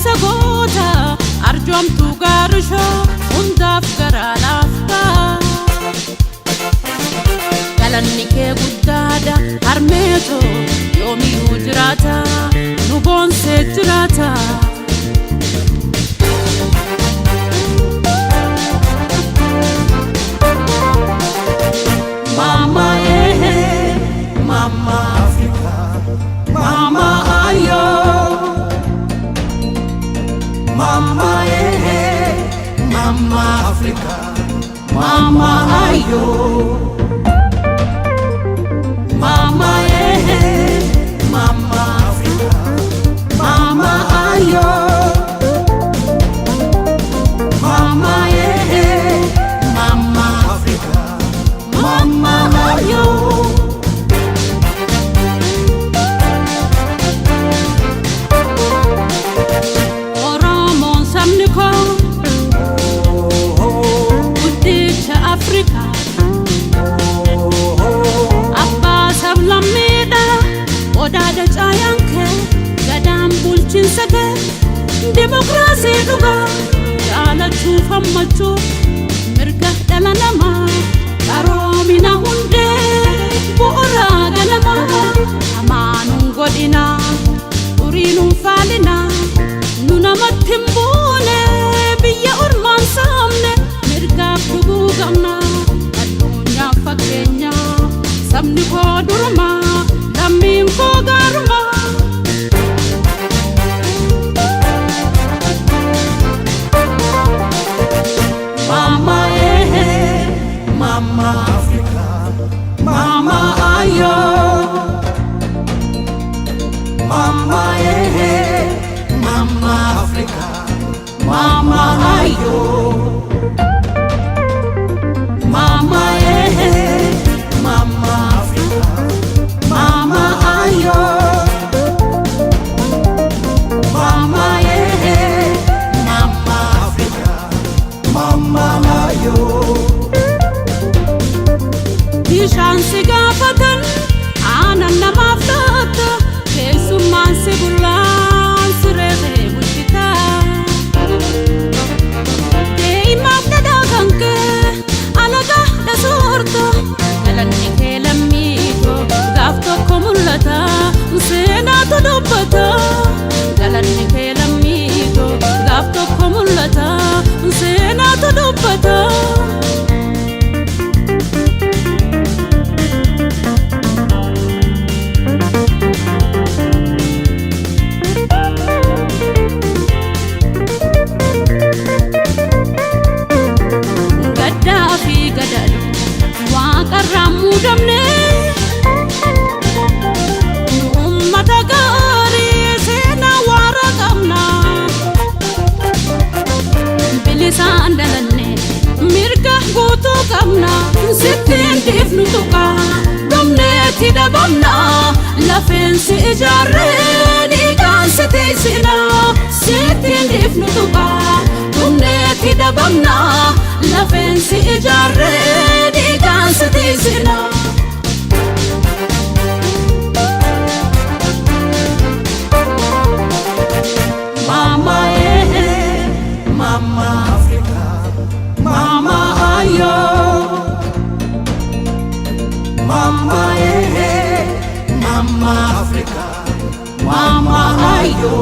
sagota arjom tu garsho undaf garalafta galanni ke guddada armeto yomi ujrata nubon sejrata mama mama Africa mama ayo mama mama Africa mama ayo mama mama Africa mama ayo mama mama Africa mama ayo Africa Abba sablamida odada chayanke gadam bulchin sake demokrasi duga jala chufa macho mirga dalanama karomina hunde bora galama amanun godina urinun falina nuna matimbone biya urman samne mirga dugu gamna adunya fakenya samni ko durma lamim ko garma mama mama Africa mama ayo mama mama Africa mama ayo mama mama Africa mama ayo mama mama Africa mama ayo dishan sigafatan anan namafata kesuman sibulan sirebe bushita dei magda daganke alaga da sorto galanni ke lamito gafto komulata sena to dobbata galanni ke lamito gafto komulata sena to dobbata Ramu damne ummata gari sena wara gamna bilisan dalanne mirga goto gamna sittin difnu tuka damne tida bamna lafensi ijarre digan sitisina sittin difnu tuka damne tida bamna lafensi ijarre digan sitisina mama mama Africa mama ayo mama mama Africa mama ayo